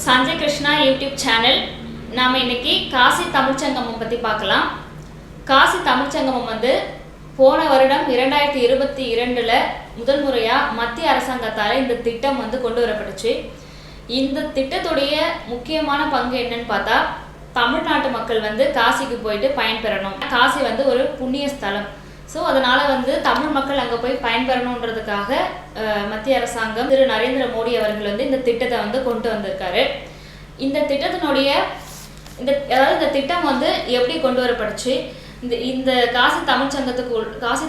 Sanjay Krishna YouTube channel. நாம் இன்னைக்கு காசி தமிழ்ச்சங்கமம் பற்றி பார்க்கலாம். காசி தமிழ்ச்சங்கமம் வந்து போன வருடம் 2022 முதல் முறையாக மத்திய அரசாங்கத்தால் இந்த திட்டம் வந்து கொண்டு வரப்பட்டுச்சு. இந்த திட்டத்துடைய முக்கியமான பங்கு என்னன்னு பார்த்தா, தமிழ்நாட்டு மக்கள் வந்து காசிக்கு போயிட்டு பயன்பெறணும். காசி வந்து ஒரு புண்ணிய ஸ்தலம். ஸோ அதனால் வந்து தமிழ் மக்கள் அங்கே போய் பயன்பெறணுன்றதுக்காக மத்திய அரசாங்கம் திரு நரேந்திர மோடி அவர்கள் வந்து இந்த திட்டத்தை வந்து கொண்டு வந்திருக்காரு. இந்த திட்டத்தினுடைய இந்த திட்டம் வந்து எப்படி கொண்டு வரப்பட்டுச்சு, இந்த காசி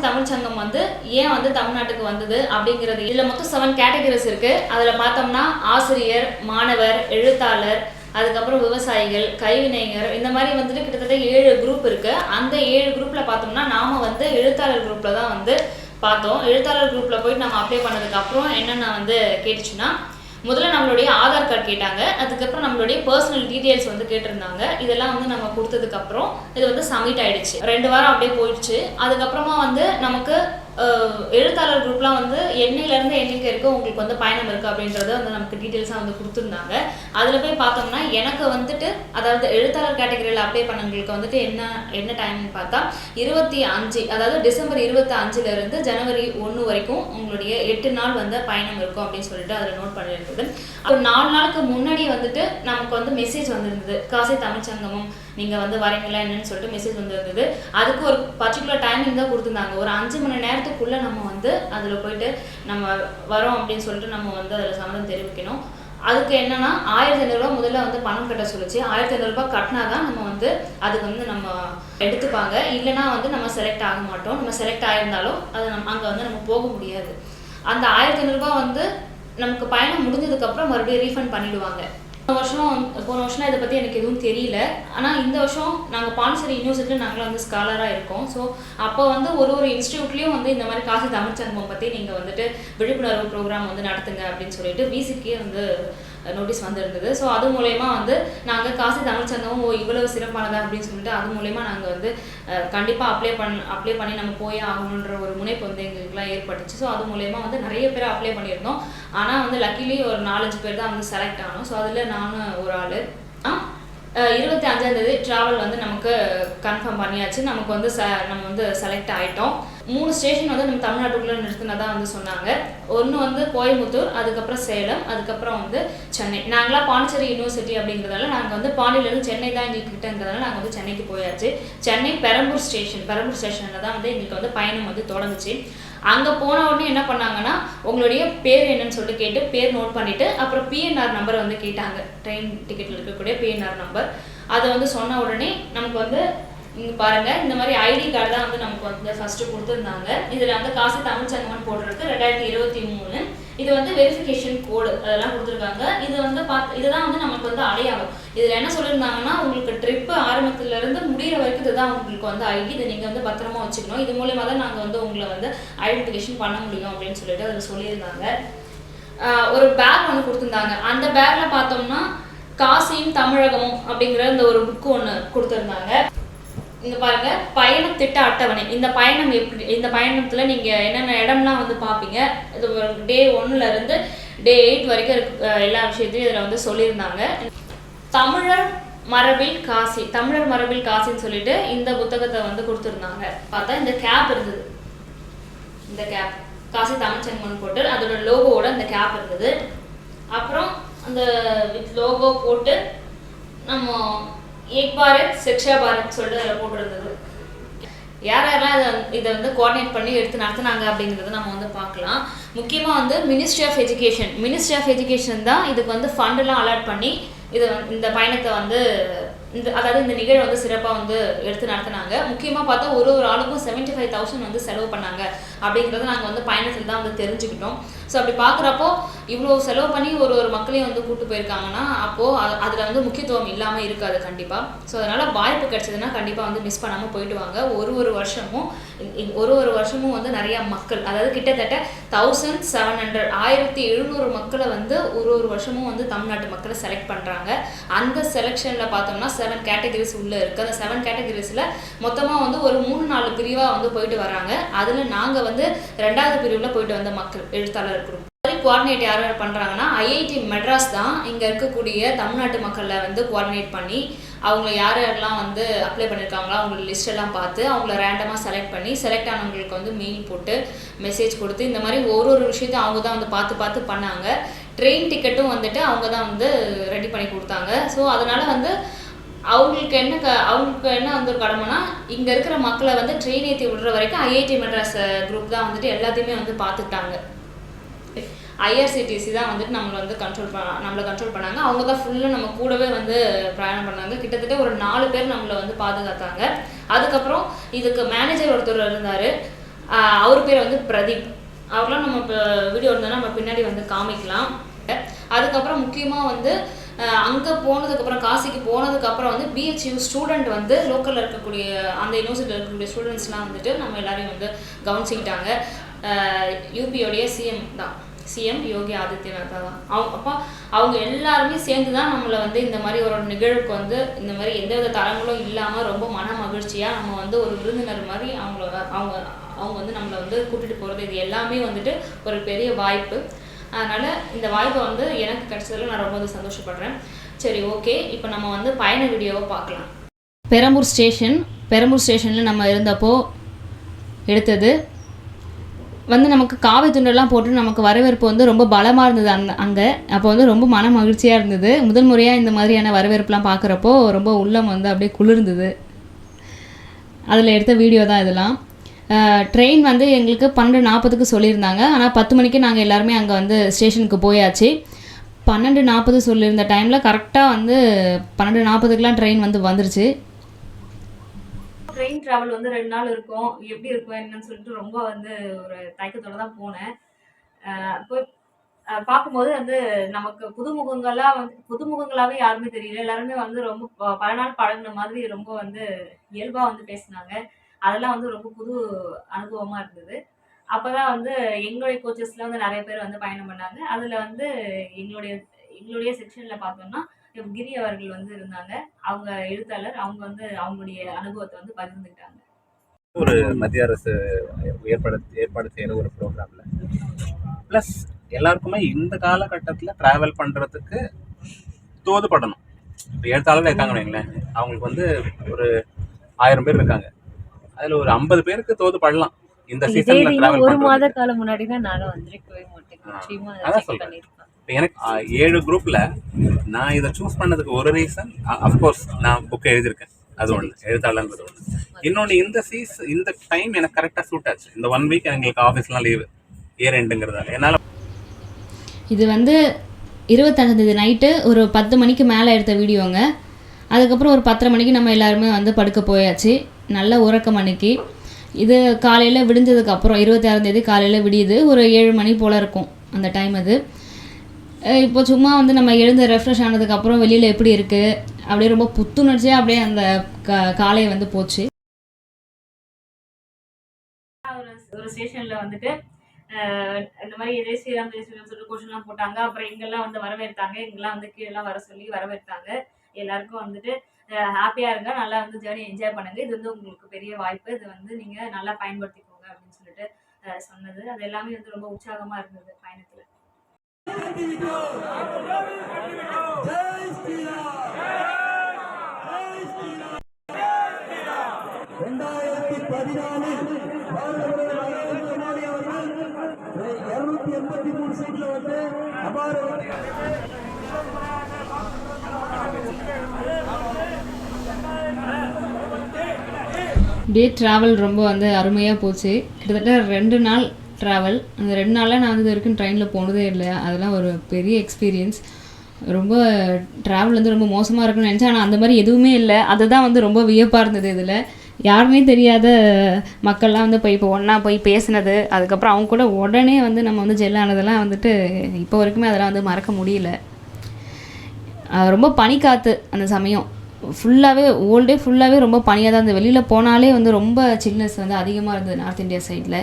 தமிழ்ச்சங்கம் வந்து ஏன் வந்து தமிழ்நாட்டுக்கு வந்தது அப்படிங்கிறது. இதில் மொத்தம் 7 கேட்டகரிஸ் இருக்குது. அதில் பார்த்தோம்னா ஆசிரியர், மாணவர், எழுத்தாளர், அதுக்கப்புறம் விவசாயிகள், கைவினைஞர், இந்த மாதிரி வந்துட்டு கிட்டத்தட்ட 7 குரூப் இருக்குது. அந்த 7 குரூப்பில் பார்த்தோம்னா நாம் வந்து எழுத்தாளர் குரூப்பில் தான் வந்து பார்த்தோம். எழுத்தாளர் குரூப்பில் போயிட்டு நம்ம அப்ளை பண்ணதுக்கப்புறம் என்னென்ன வந்து கேட்டுச்சுன்னா, முதல்ல நம்மளுடைய ஆதார் கார்டு கேட்டாங்க. அதுக்கப்புறம் நம்மளுடைய பர்சனல் டீட்டெயில்ஸ் வந்து கேட்டிருந்தாங்க. இதெல்லாம் வந்து நம்ம கொடுத்ததுக்கப்புறம் இது வந்து சப்மிட் ஆகிடுச்சு. 2 வாரம் அப்படியே போயிடுச்சு. அதுக்கப்புறமா வந்து நமக்கு எழுத்தாளர் குரூப்லாம் வந்து என்னையிலேருந்து என்னைக்கு இருக்குது உங்களுக்கு வந்து பயணம் இருக்குது அப்படின்றத வந்து நமக்கு டீட்டெயில்ஸாக வந்து கொடுத்துருந்தாங்க. அதில் போய் பார்த்தோம்னா எனக்கு வந்துட்டு, அதாவது எழுத்தாளர் கேட்டகரியில் அப்ளை பண்ணவங்களுக்கு வந்துட்டு என்ன டைம்னு பார்த்தா 25, அதாவது டிசம்பர் 25 ஜனவரி 1 வரைக்கும் உங்களுடைய 8 நாள் வந்து பயணம் இருக்கும் அப்படின்னு சொல்லிட்டு அதில் நோட் பண்ணியிருந்தது. ஒரு 4 நாளுக்கு முன்னாடி வந்துட்டு நமக்கு வந்து மெசேஜ் வந்துருந்தது, காசி தமிழ்ச்சங்கமம் நீங்கள் வந்து வரீங்களா என்னன்னு சொல்லிட்டு மெசேஜ் வந்துருந்தது. அதுக்கு ஒரு பர்டிகுலர் டைமிங் தான் கொடுத்துருந்தாங்க. ஒரு 5 மணி நேரத்துக்குள்ளே நம்ம வந்து அதில் போயிட்டு நம்ம வரோம் அப்படின்னு சொல்லிட்டு நம்ம வந்து அதில் சம்மதம் தெரிவிக்கணும். அதுக்கு என்னன்னா 1500 ரூபா முதல்ல வந்து பணம் கட்ட சொல்லிச்சு. 1500 ரூபா கட்டினா தான் நம்ம வந்து அதுக்கு வந்து நம்ம எடுத்துப்பாங்க. இல்லைனா வந்து நம்ம செலக்ட் ஆக மாட்டோம். நம்ம செலக்ட் ஆகிருந்தாலும் அது அங்கே வந்து நம்ம போக முடியாது. அந்த 1500 ரூபா வந்து நமக்கு பயணம் முடிஞ்சதுக்கப்புறம் மறுபடியும் ரீஃபண்ட் பண்ணிவிடுவாங்க. போன வருஷம் இதை பற்றி எனக்கு எதுவும் தெரியல. ஆனால் இந்த வருஷம் நாங்கள் பாண்டிச்சேரி யூனிவர்சிட்டியில் நாங்களும் வந்து ஸ்காலராக இருக்கோம். ஸோ அப்போ வந்து ஒரு இன்ஸ்டியூட்லேயும் வந்து இந்த மாதிரி காசி தமிழ்ச்சங்கமம் பற்றி நீங்கள் வந்துட்டு விழிப்புணர்வு ப்ரோக்ராம் வந்து நடத்துங்க அப்படின்னு சொல்லிட்டு விசிக்கே வந்து நோட்டீஸ் வந்துருந்தது. ஸோ அது மூலயமா வந்து நாங்கள் காசி தமிழ்ச்சங்கமும் இவ்வளவு சிறப்பானதா அப்படின்னு சொல்லிட்டு அது மூலயமா நாங்கள் வந்து கண்டிப்பாக அப்ளை பண்ணி நம்ம போய் ஆகணுன்ற ஒரு முனைப்பு வந்து எங்களுக்குலாம் ஏற்பட்டுச்சு. ஸோ அது மூலயமா வந்து நிறைய பேர் அப்ளை பண்ணியிருந்தோம். ஆனால் வந்து லக்கிலி ஒரு 4-5 பேர் தான் வந்து செலக்ட் ஆனோம். ஸோ அதில் நானும் ஒரு ஆள். 25 ட்ராவல் வந்து நமக்கு கன்ஃபார்ம் பண்ணியாச்சு. நமக்கு வந்து நம்ம வந்து செலக்ட் ஆகிட்டோம். 3 ஸ்டேஷன் வந்து நம்ம தமிழ்நாட்டுக்குள்ளே நிறுத்தினதாக வந்து சொன்னாங்க. ஒன்று வந்து கோயம்புத்தூர், அதுக்கப்புறம் சேலம், அதுக்கப்புறம் வந்து சென்னை. நாங்களாம் பாண்டிச்சேரி யூனிவர்சிட்டி அப்படிங்கிறதால நாங்கள் வந்து பாண்டியிலேருந்து சென்னை தான் எங்களுக்கு கிட்டங்கிறதால நாங்கள் வந்து சென்னைக்கு போயாச்சு. சென்னை பெரம்பூர் ஸ்டேஷனில் தான் வந்து எங்களுக்கு வந்து பயணம் வந்து தொடங்குச்சு. அங்கே போன உடனே என்ன பண்ணாங்கன்னா, உங்களுடைய பேர் என்னன்னு சொல்லிட்டு கேட்டு பேர் நோட் பண்ணிவிட்டு அப்புறம் பிஎன்ஆர் நம்பரை வந்து கேட்டாங்க. ட்ரெயின் டிக்கெட்டில் இருக்கக்கூடிய பிஎன்ஆர் நம்பர். அதை வந்து சொன்ன உடனே நமக்கு வந்து இங்கே பாருங்கள், இந்த மாதிரி ஐடி கார்டு தான் வந்து நமக்கு வந்து ஃபஸ்ட்டு கொடுத்துருந்தாங்க. இதில் வந்து காசி தமிழ்ச்சங்கமம் போடுறதுக்கு 2023 இது வந்து வெரிஃபிகேஷன் கோடு அதெல்லாம் கொடுத்துருக்காங்க. இது வந்து இதுதான் வந்து நமக்கு வந்து அடையாளம். இதில் என்ன சொல்லியிருந்தாங்கன்னா, உங்களுக்கு ட்ரிப்பு ஆரம்பத்துலேருந்து முடிகிற வரைக்கும் இதுதான் உங்களுக்கு வந்து ஐடி, இதை நீங்கள் வந்து பத்திரமா வச்சுக்கணும். இது மூலயமா தான் நாங்கள் வந்து உங்களை வந்து ஐடென்டிஃபிகேஷன் பண்ண முடியும் அப்படின்னு சொல்லிட்டு அதில் சொல்லியிருந்தாங்க. ஒரு பேக் ஒன்று கொடுத்துருந்தாங்க. அந்த பேக்கில் பார்த்தோம்னா காசியும் தமிழகமும் அப்படிங்கிற இந்த ஒரு புக்கு ஒன்று கொடுத்துருந்தாங்க. இங்கே பாருங்கள், பயண திட்ட அட்டவணை. இந்த பயணத்தில் நீங்கள் என்னென்ன இடம்லாம் வந்து பார்ப்பீங்க. இது டே 1 டே 8 வரைக்கும் எல்லா விஷயத்தையும் இதில் வந்து சொல்லியிருந்தாங்க. தமிழர் மரபில் காசின்னு சொல்லிட்டு இந்த புத்தகத்தை வந்து கொடுத்துருந்தாங்க. பார்த்தா இந்த கேப் இருந்தது. இந்த கேப் காசி தமிழ்ச்சங்கமம் போட்டு அதோட லோகோவோட இந்த கேப் இருந்தது. அப்புறம் அந்த லோகோ போட்டு நம்ம ஏக் பாரத் சிக்ஷா பாரத் சொல்லிட்டு அதில் போட்டிருந்தது. யாரெல்லாம் இதை வந்து கோஆர்டினேட் பண்ணி எடுத்து நடத்துனாங்க அப்படிங்கிறத நம்ம வந்து பார்க்கலாம். முக்கியமாக வந்து மினிஸ்ட்ரி ஆஃப் எஜுகேஷன் தான் இதுக்கு வந்து ஃபண்டெல்லாம் அலாட் பண்ணி இந்த பயணத்தை வந்து அதாவது இந்த நிகழ்வு வந்து சிறப்பாக வந்து எடுத்து நடத்தினாங்க. முக்கியமாக பார்த்தா ஒரு ஆளுக்கும் 75,000 வந்து செலவு பண்ணாங்க அப்படிங்கிறத நாங்கள் வந்து பயணத்தில் தான் வந்து தெரிஞ்சுக்கிட்டோம். ஸோ அப்படி பார்க்குறப்போ இவ்வளோ செலவு பண்ணி ஒரு மக்களையும் வந்து கூப்பிட்டு போயிருக்காங்கன்னா அப்போது அதில் வந்து முக்கியத்துவம் இல்லாமல் இருக்காது கண்டிப்பாக. ஸோ அதனால் வாய்ப்பு கிடைச்சதுன்னா கண்டிப்பாக வந்து மிஸ் பண்ணாமல் போயிட்டு வாங்க. ஒரு வருஷமும் வந்து நிறையா மக்கள், அதாவது கிட்டத்தட்ட 1700 மக்களை வந்து ஒரு வருஷமும் வந்து தமிழ்நாட்டு மக்களை செலக்ட் பண்ணுறாங்க. அந்த செலெக்ஷனில் பார்த்தோம்னா 7 கேட்டகரிஸ் உள்ளே இருக்குது. அந்த 7 கேட்டகரிஸில் மொத்தமாக வந்து ஒரு 3-4 பிரிவாக வந்து போயிட்டு வராங்க. அதில் நாங்கள் வந்து 2வது பிரிவில் போயிட்டு வந்த மக்கள் எழுத்தாளர் குரூப். கோஆர்டினேட் யார் யார் பண்ணுறாங்கன்னா ஐஐடி மெட்ராஸ் தான் இங்கே இருக்கக்கூடிய தமிழ்நாட்டு மக்களை வந்து கோஆர்டினேட் பண்ணி அவங்க யார் யாரெல்லாம் வந்து அப்ளை பண்ணியிருக்காங்களோ அவங்களோட லிஸ்ட்டெல்லாம் பார்த்து அவங்கள ரேண்டமாக செலக்ட் பண்ணி செலக்ட் ஆனவங்களுக்கு வந்து மெயில் போட்டு மெசேஜ் கொடுத்து இந்த மாதிரி ஒரு விஷயத்தையும் அவங்க தான் வந்து பார்த்து பண்ணாங்க. ட்ரெயின் டிக்கெட்டும் வந்துட்டு அவங்க தான் வந்து ரெடி பண்ணி கொடுத்தாங்க. ஸோ அதனால் வந்து அவங்களுக்கு என்ன வந்து ஒரு கடமைனா இங்கே இருக்கிற மக்களை வந்து ட்ரெயின் ஏற்றி விடுற வரைக்கும் ஐஐடி மெட்ராஸ் குரூப் தான் வந்துட்டு எல்லாத்தையுமே வந்து பார்த்துட்டாங்க. ஐஆர்சிடிசி தான் வந்துட்டு நம்மளை வந்து கண்ட்ரோல் பண்ணாங்க. அவங்க தான் ஃபுல்லாக நம்ம கூடவே வந்து பிரயாணம் பண்ணாங்க. கிட்டத்தட்ட ஒரு 4 பேர் நம்மளை வந்து பாதுகாத்தாங்க. அதுக்கப்புறம் இதுக்கு மேனேஜர் ஒருத்தர் இருந்தார், அவர் பேர் வந்து பிரதீப். அவரெலாம் நம்ம இப்போ வீடியோ இருந்தோன்னா நம்ம பின்னாடி வந்து காமிக்கலாம். அதுக்கப்புறம் முக்கியமாக வந்து அங்கே போனதுக்கப்புறம் காசிக்கு போனதுக்கப்புறம் வந்து பிஹெச்யூ ஸ்டூடெண்ட் வந்து லோக்கலில் இருக்கக்கூடிய அந்த யூனிவர்சிட்டியில் இருக்கக்கூடிய ஸ்டூடெண்ட்ஸ்லாம் வந்துட்டு நம்ம எல்லாரையும் வந்து கவனிச்சிக்கிட்டாங்க. யூபியோடைய சிஎம் யோகி ஆதித்யநாத் தான். அவங்க எல்லாருமே சேர்ந்து தான் நம்மளை வந்து இந்த மாதிரி ஒரு நிகழ்வுக்கு வந்து இந்த மாதிரி எந்தவித தரங்களும் இல்லாமல் ரொம்ப மன மகிழ்ச்சியாக நம்ம வந்து ஒரு விருந்தினர் மாதிரி அவங்க வந்து நம்மளை வந்து கூட்டிகிட்டு போகிறது, இது எல்லாமே வந்துட்டு ஒரு பெரிய வாய்ப்பு. அதனால் இந்த வாய்ப்பை வந்து எனக்கு கிடைச்சதில் நான் ரொம்ப சந்தோஷப்படுறேன். சரி, ஓகே, இப்போ நம்ம வந்து பயண வீடியோவை பார்க்கலாம். பெரம்பூர் ஸ்டேஷனில் நம்ம இருந்தப்போ எடுத்தது வந்து நமக்கு காவி துண்டெல்லாம் போட்டு நமக்கு வரவேற்பு வந்து ரொம்ப பலமாக இருந்தது அங்கே. அப்போ வந்து ரொம்ப மன மகிழ்ச்சியாக இருந்தது. முதல் முறையாக இந்த மாதிரியான வரவேற்புலாம் பார்க்குறப்போ ரொம்ப உள்ளம் வந்து அப்படியே குளிர்ந்தது. அதில் எடுத்த வீடியோ தான் இதெல்லாம். ட்ரெயின் வந்து எங்களுக்கு 12:40க்கு சொல்லியிருந்தாங்க. ஆனால் 10 மணிக்கு நாங்கள் எல்லாருமே அங்கே வந்து ஸ்டேஷனுக்கு போயாச்சு. 12:40 சொல்லியிருந்த டைமில் கரெக்டாக வந்து 12:40க்குலாம் ட்ரெயின் வந்து வந்துருச்சு. ட்ரெயின் ட்ராவல் வந்து 2 நாள் இருக்கும், எப்படி இருக்கும் என்னன்னு சொல்லிட்டு ரொம்ப வந்து ஒரு தயக்கத்தோடு தான் போனேன். இப்போ பார்க்கும்போது வந்து நமக்கு புதுமுகங்களாகவே யாருமே தெரியல. எல்லாருமே வந்து ரொம்ப பல நாள் பழகின மாதிரி ரொம்ப வந்து இயல்பாக வந்து பேசினாங்க. அதெல்லாம் வந்து ரொம்ப புது அனுபவமாக இருந்தது. அப்போ தான் வந்து எங்களுடைய கோச்சஸில் வந்து நிறைய பேர் வந்து பயணம் பண்ணாங்க. அதில் வந்து எங்களுடைய செக்ஷனில் பார்த்தோம்னா கிரி அவர்கள் வந்து இருந்தாங்க. அவங்க எழுத்தாளர். அவங்க வந்து அவங்களுடைய அனுபவத்தை வந்து பகிர்ந்துக்கிட்டாங்க. ஒரு மத்திய அரசு ஏற்பாடு செய்கிற ஒரு ப்ரோக்ராமில் ப்ளஸ் எல்லாருக்குமே இந்த காலகட்டத்தில் ட்ராவல் பண்ணுறதுக்கு தோதுப்படணும். இப்போ எழுத்தாளர்கள் இருக்காங்க வைங்களேன், அவங்களுக்கு வந்து ஒரு 1000 பேர் இருக்காங்க. அதில் ஒரு 50 பேருக்கு தோதுப்படலாம் இந்த சீசனில் ட்ராவல். ஒரு மாத காலம் முன்னாடி தான் நானும் வந்திருக்கவே மாட்டேன். அதான் சொல்கிறேன். இப்போ எனக்கு 7 குரூப்பில் நான் இதை சூஸ் பண்ணதுக்கு ஒரு ரீசன், அஃப்கோர்ஸ் நான் புக்கை எழுதியிருக்கேன், அது ஒன்று, எழுத்தாளர்ன்றது ஒன்று. இன்னொன்று, இந்த டைம் எனக்கு கரெக்டாக சூட் ஆச்சு. இந்த 1 வீக் எங்களுக்கு ஆஃபீஸ்லாம் லீவு, இயர் எண்டுங்கிறதால என்னால். இது வந்து 25 நைட்டு ஒரு 10 மணிக்கு மேலே எடுத்த வீடியோங்க. அதுக்கப்புறம் ஒரு 10:30 மணிக்கு நம்ம எல்லாருமே வந்து படுக்க போயாச்சு. நல்ல உறக்கம் அன்னைக்கு. இது காலையில் விடிஞ்சதுக்கப்புறம் 26 காலையில் விடியுது, ஒரு 7 மணி போல் இருக்கும் அந்த டைம். அது இப்போ சும்மா வந்து நம்ம எழுந்து ரெஃப்ரெஷ் ஆனதுக்கப்புறம் வெளியில் எப்படி இருக்குது, அப்படியே ரொம்ப புத்துணர்ச்சியாக அப்படியே அந்த காலையை வந்து போச்சு. ஒரு ஸ்டேஷனில் வந்துட்டு இந்த மாதிரி ஜெய் ஸ்ரீராம் சொல்லிட்டு கொஷின்லாம் போட்டாங்க. அப்புறம் இங்கெல்லாம் வந்து வரவேற்றாங்க. இங்கெல்லாம் வந்து கீழெல்லாம் வர சொல்லி வரவேற்றாங்க. எல்லாருக்கும் வந்துட்டு ஹாப்பியாக இருங்க, நல்லா வந்து ஜேர்னி என்ஜாய் பண்ணுங்கள், இது வந்து உங்களுக்கு பெரிய வாய்ப்பு, இது வந்து நீங்கள் நல்லா பயன்படுத்திக்கோங்க அப்படின்னு சொல்லிட்டு சொன்னது. அது எல்லாமே வந்து ரொம்ப உற்சாகமாக இருந்தது பயணத்தில். 283 சீட்ல வந்து அபார டே ட்ராவல் ரொம்ப வந்து அருமையாக போச்சு. கிட்டத்தட்ட 2 நாள் ட்ராவல். அந்த 2 நாளில் நான் வந்து இது வரைக்கும் ட்ரெயினில் போனதே இல்லை. அதெல்லாம் ஒரு பெரிய எக்ஸ்பீரியன்ஸ். ரொம்ப ட்ராவல் வந்து ரொம்ப மோசமாக இருக்குன்னு நினச்சேன். ஆனால் அந்த மாதிரி எதுவுமே இல்லை. அதுதான் வந்து ரொம்ப வியப்பாக இருந்தது. இதில் யாருமே தெரியாத மக்கள்லாம் வந்து இப்போ ஒன்றா போய் பேசினது, அதுக்கப்புறம் அவங்க கூட உடனே வந்து நம்ம வந்து ஜெல்லானதெல்லாம் வந்துட்டு இப்போ வரைக்குமே அதெல்லாம் வந்து மறக்க முடியல. ரொம்ப பனிக்காற்று அந்த சமயம் ஃபுல்லாகவே, ஓல்டே ஃபுல்லாகவே ரொம்ப பனியாக தான் இருந்தது. வெளியில் போனாலே வந்து ரொம்ப சில்னஸ் வந்து அதிகமாக இருந்தது நார்த் இந்தியா சைடில்.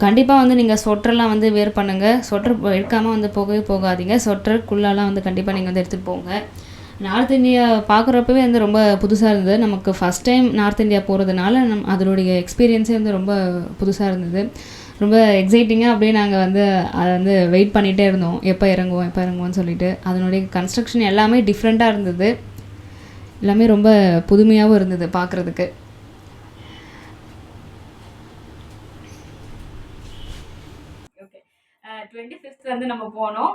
கண்டிப்பாக வந்து நீங்கள் ஸ்வெட்டர்லாம் வந்து வேர் பண்ணுங்கள். ஸ்வெட்டர் எடுக்காமல் வந்து போகாதீங்க. ஸ்வெட்டருக்குள்ளெல்லாம் வந்து கண்டிப்பாக நீங்கள் வந்து எடுத்துகிட்டு போங்க. நார்த் இந்தியா பார்க்குறப்பவே வந்து ரொம்ப புதுசாக இருந்தது. நமக்கு ஃபஸ்ட் டைம் நார்த் இந்தியா போகிறதுனால அதனுடைய எக்ஸ்பீரியன்ஸே வந்து ரொம்ப புதுசாக இருந்தது. ரொம்ப எக்ஸைட்டிங்காக அப்படியே நாங்கள் வந்து அதை வந்து வெயிட் பண்ணிகிட்டே இருந்தோம், எப்போ இறங்குவோம்னு சொல்லிட்டு. அதனுடைய கன்ஸ்ட்ரக்ஷன் எல்லாமே டிஃப்ரெண்ட்டாக இருந்தது, எல்லாமே ரொம்ப புதுமையாகவும் இருந்தது பார்க்குறதுக்கு. ஓகே, 25th வந்து நம்ம போனோம்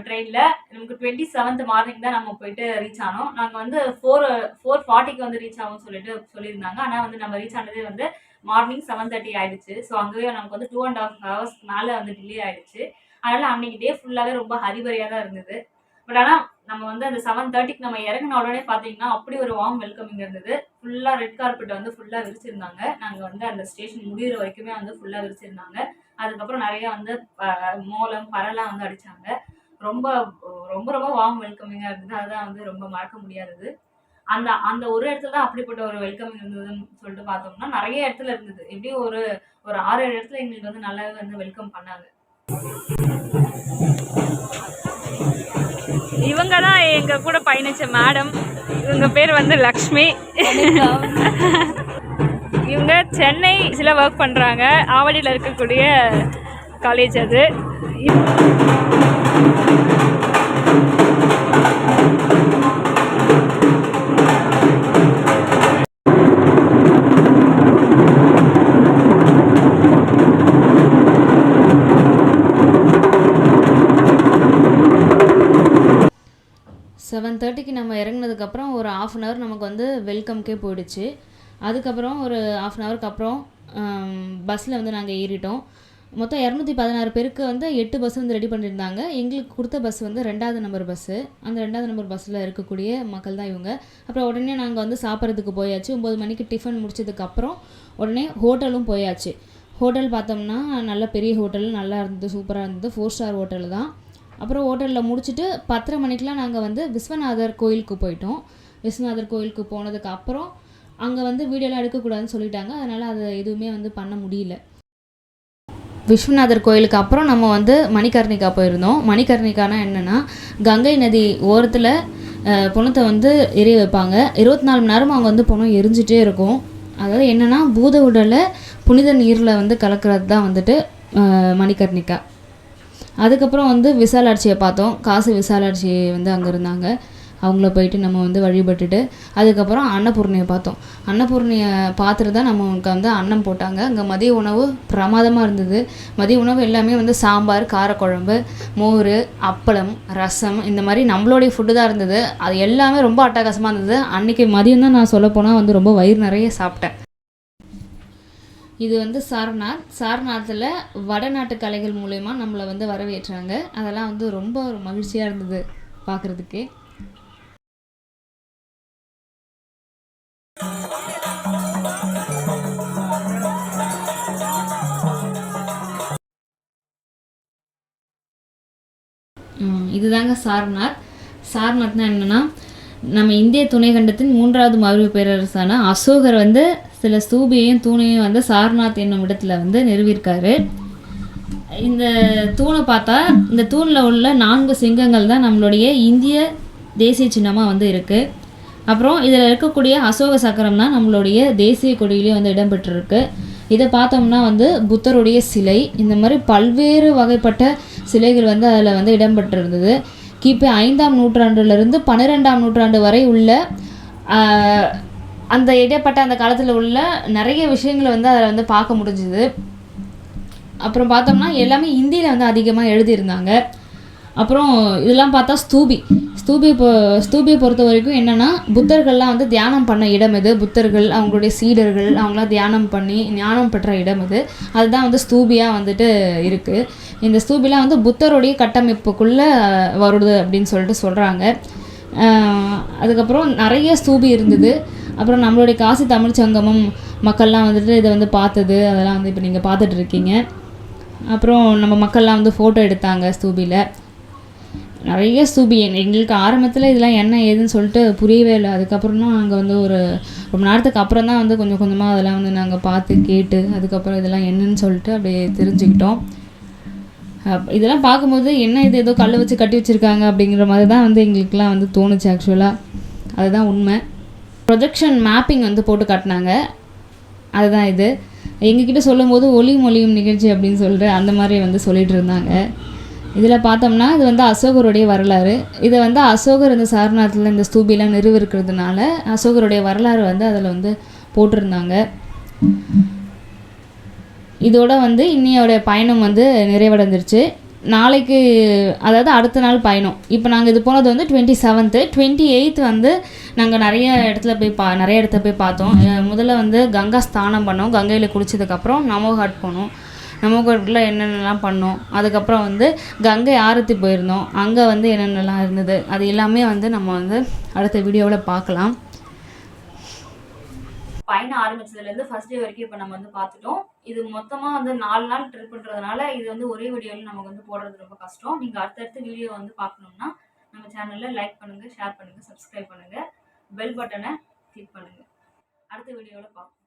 ட்ரெயினில். நமக்கு 27th மார்னிங் தான் நம்ம போயிட்டு ரீச் ஆனோம். நாங்கள் வந்து 4:40க்கு வந்து ரீச் ஆகும்னு சொல்லியிருந்தாங்க. ஆனால் வந்து நம்ம ரீச் ஆனதே வந்து மார்னிங் 7:30 ஆயிடுச்சு. ஸோ அங்கேயே நமக்கு வந்து 2.5 hours மேலே வந்து டிலே ஆயிடுச்சு. அதனால் அன்றைக்கி டே ஃபுல்லாகவே ரொம்ப ஹரிபரியாக தான் இருந்தது. பட் ஆனால் நம்ம வந்து அந்த 7:30க்கு நம்ம இறங்கின உடனே பார்த்தீங்கன்னா அப்படி ஒரு வார்ம் வெல்கமிங் இருந்தது. ஃபுல்லாக ரெட் கார்பெட் வந்து ஃபுல்லாக விரிச்சிருந்தாங்க. நாங்கள் வந்து அந்த ஸ்டேஷன் முடிகிற வரைக்குமே வந்து ஃபுல்லாக விரிச்சிருந்தாங்க. அதுக்கப்புறம் நிறையா வந்து மோளம் பறலாம் வந்து அடித்தாங்க. ரொம்ப ரொம்ப ரொம்ப வார்ம் வெல்கமிங்காக இருந்தது. அதுதான் வந்து ரொம்ப மறக்க முடியாதது. அந்த அந்த ஒரு இடத்துல தான் அப்படிப்பட்ட ஒரு வெல்கமிங் இருந்ததுன்னு சொல்லிட்டு பார்த்தோம்னா நிறைய இடத்துல இருந்தது. எப்படியும் ஒரு 6-7 இடத்துல எங்களுக்கு வந்து நல்லாவே வந்து வெல்கம் பண்ணாங்க. இவங்க தான் எங்க கூட பயணிச்ச மேடம். இவங்க பேர் வந்து லக்ஷ்மி. இவங்க சென்னை சில ஒர்க் பண்ணுறாங்க. ஆவடியில் இருக்கக்கூடிய காலேஜ் அது. 7:30க்கு நம்ம இறங்கினதுக்கப்புறம் ஒரு 1/2 hour நமக்கு வந்து வெல்கம்க்கே போயிடுச்சு. அதுக்கப்புறம் ஒரு 1/2 hourக்கு அப்புறம் பஸ்ஸில் வந்து நாங்கள் ஏறிட்டோம். மொத்தம் 216 பேருக்கு வந்து 8 பஸ் வந்து ரெடி பண்ணியிருந்தாங்க. எங்களுக்கு கொடுத்த பஸ் வந்து 2வது நம்பர் பஸ்ஸு. அந்த 2வது நம்பர் பஸ்ஸில் இருக்கக்கூடிய மக்கள் தான் இவங்க. அப்புறம் உடனே நாங்கள் வந்து சாப்பிட்றதுக்கு போயாச்சு. 9 மணிக்கு டிஃபன் முடிச்சதுக்கப்புறம் உடனே ஹோட்டலும் போயாச்சு. ஹோட்டல் பார்த்தோம்னா நல்ல பெரிய ஹோட்டல், நல்லா இருந்தது, சூப்பராக இருந்தது. 4 star ஹோட்டல் தான். அப்புறம் ஹோட்டலில் முடிச்சுட்டு 10:30 மணிக்கெலாம் நாங்கள் வந்து விஸ்வநாதர் கோயிலுக்கு போயிட்டோம். விஸ்வநாதர் கோயிலுக்கு போனதுக்கு அப்புறம் அங்கே வந்து வீடியோலாம் எடுக்கக்கூடாதுன்னு சொல்லிட்டாங்க. அதனால் அதை எதுவுமே வந்து பண்ண முடியல. விஸ்வநாதர் கோயிலுக்கு அப்புறம் நம்ம வந்து மணிகர்ணிகா போயிருந்தோம். மணிகர்ணிகானா என்னென்னா, கங்கை நதி ஓரத்தில் பொணத்தை வந்து எரிய வைப்பாங்க. 24 மணி நேரம் அவங்க வந்து பொணம் எரிஞ்சிட்டே இருக்கும். அதாவது என்னென்னா, பூத உடலை புனித நீரில் வந்து கலக்கிறது தான் வந்துட்டு மணிகர்ணிகா. அதுக்கப்புறம் வந்து விசாலாட்சியை பார்த்தோம். காசி விசாலாட்சி வந்து அங்கே இருந்தாங்க. அவங்கள போயிட்டு நம்ம வந்து வழிபட்டுட்டு அதுக்கப்புறம் அன்னபூர்ணியை பார்த்தோம். அன்னபூர்ணியை பார்த்துட்டு தான் நமக்கு வந்து அன்னம் போட்டாங்க. அங்கே மதிய உணவு பிரமாதமாக இருந்தது. மதிய உணவு எல்லாமே வந்து சாம்பார், காரக்குழம்பு, மோர், அப்பளம், ரசம், இந்த மாதிரி நம்மளுடைய ஃபுட்டு தான் இருந்தது. அது எல்லாமே ரொம்ப அட்டகாசமாக இருந்தது. அன்றைக்கி மதியம் தான் நான் சொல்லப்போனால் வந்து ரொம்ப வயிறு நிறைய சாப்பிட்டேன். இது வந்து சாரநாத்தில் வடநாட்டு கலைகள் மூலயமா நம்மளை வந்து வரவேற்றாங்க. அதெல்லாம் வந்து ரொம்ப ஒரு மகிழ்ச்சியாக இருந்தது பார்க்குறதுக்கு. இதுதாங்க சாரநாத்னா என்னென்னா, நம்ம இந்திய துணைக்கண்டத்தின் 3வது மருவி பேரரசான அசோகர் வந்து சில ஸ்தூபியையும் தூணையும் வந்து சாரநாத் என்னும் இடத்துல வந்து நிறுவியிருக்காரு. இந்த தூணை பார்த்தா இந்த தூணில் உள்ள 4 சிங்கங்கள் தான் நம்மளுடைய இந்திய தேசிய சின்னமாக வந்து இருக்குது. அப்புறம் இதில் இருக்கக்கூடிய அசோக சக்கரம் தான் நம்மளுடைய தேசிய கொடியிலே வந்து இடம்பெற்றிருக்கு. இதை பார்த்தோம்னா வந்து புத்தருடைய சிலை, இந்த மாதிரி பல்வேறு வகைப்பட்ட சிலைகள் வந்து அதில் வந்து இடம்பெற்றிருந்தது. கிபி 5ஆம் நூற்றாண்டுலேருந்து 12ஆம் நூற்றாண்டு வரை உள்ள அந்த இடைப்பட்ட அந்த காலத்தில் உள்ள நிறைய விஷயங்களை வந்து அதில் வந்து பார்க்க முடிஞ்சுது. அப்புறம் பார்த்தோம்னா எல்லாமே இந்தியில் வந்து அதிகமாக எழுதியிருந்தாங்க. அப்புறம் இதெல்லாம் பார்த்தா ஸ்தூபியை பொறுத்த வரைக்கும் என்னென்னா, புத்தர்கள்லாம் வந்து தியானம் பண்ண இடம் இது. புத்தர்கள், அவங்களுடைய சீடர்கள், அவங்களாம் தியானம் பண்ணி ஞானம் பெற்ற இடம் இது. அதுதான் வந்து ஸ்தூபியாக வந்துட்டு இருக்குது. இந்த ஸ்தூபிலாம் வந்து புத்தருடைய கட்டமைப்புக்குள்ளே வருது அப்படின்னு சொல்லிட்டு சொல்கிறாங்க. அதுக்கப்புறம் நிறைய ஸ்தூபி இருந்தது. அப்புறம் நம்மளுடைய காசி தமிழ் சங்கமம் மக்கள்லாம் வந்துட்டு இதை வந்து பார்த்தது, அதெல்லாம் வந்து இப்போ நீங்கள் பார்த்துட்ருக்கீங்க. அப்புறம் நம்ம மக்கள்லாம் வந்து ஃபோட்டோ எடுத்தாங்க ஸ்தூபியில். நிறைய ஸ்தூபி எங்களுக்கு ஆரம்பத்தில் இதெல்லாம் என்ன ஏதுன்னு சொல்லிட்டு புரியவே இல்லை. அதுக்கப்புறம் தான் நாங்கள் வந்து ஒரு ரொம்ப நேரத்துக்கு அப்புறம் தான் வந்து கொஞ்சம் கொஞ்சமாக அதெல்லாம் வந்து நாங்கள் பார்த்து கேட்டு அதுக்கப்புறம் இதெல்லாம் என்னன்னு சொல்லிட்டு அப்படியே தெரிஞ்சுக்கிட்டோம். இதெல்லாம் பார்க்கும்போது என்ன இது ஏதோ கல் வச்சு கட்டி வச்சுருக்காங்க அப்படிங்கிற மாதிரி தான் வந்து எங்களுக்கெலாம் வந்து தோணுச்சு. ஆக்சுவலாக அதுதான் உண்மை. ப்ரொஜெக்ஷன் மேப்பிங் வந்து போட்டு காட்டினாங்க. அதுதான் இது. எங்ககிட்ட சொல்லும்போது ஒளி மொழியும் நிகழ்ச்சி அப்படின்னு சொல்லிட்டு அந்த மாதிரி வந்து சொல்லிட்டு இருந்தாங்க. இதில் பார்த்தோம்னா இது வந்து அசோகருடைய வரலாறு. இதை வந்து அசோகர் இந்த சாரநாத்தில் இந்த ஸ்தூபிலாம் நிறுவிருக்கிறதுனால அசோகருடைய வரலாறு வந்து அதில் வந்து போட்டிருந்தாங்க. இதோட வந்து இன்னையோட பயணம் வந்து நிறைவடைஞ்சிருச்சு. நாளைக்கு அதாவது அடுத்த நாள் பயணம். இப்போ நாங்கள் இது போனது வந்து 27th 28th வந்து நாங்கள் நிறைய இடத்த போய் பார்த்தோம். முதல்ல வந்து கங்கா ஸ்நானம் பண்ணோம். கங்கையில் குளிச்சதுக்கப்புறம் நமோகாட் போனோம். நமோகாட்டில் என்னென்னலாம் பண்ணோம். அதுக்கப்புறம் வந்து கங்கை ஆரத்தி போயிருந்தோம். அங்கே வந்து என்னென்னலாம் இருந்தது அது எல்லாமே வந்து நம்ம வந்து அடுத்த வீடியோவில் பார்க்கலாம். பயணம் ஆரம்பிச்சதுலேருந்து ஃபர்ஸ்ட் டே வரைக்கும் இப்போ நம்ம வந்து பார்த்துட்டோம். இது மொத்தமாக வந்து 4 நாள் ட்ரிப்புன்றதுனால இது வந்து ஒரே வீடியோவில் நமக்கு வந்து போடுறது ரொம்ப கஷ்டம். நீங்கள் அடுத்தடுத்த வீடியோ வந்து பார்க்கணுன்னா நம்ம சேனலில் லைக் பண்ணுங்கள், ஷேர் பண்ணுங்கள், சப்ஸ்கிரைப் பண்ணுங்கள், பெல் பட்டனை கிளிக் பண்ணுங்கள். அடுத்த வீடியோவில் பார்ப்போம்.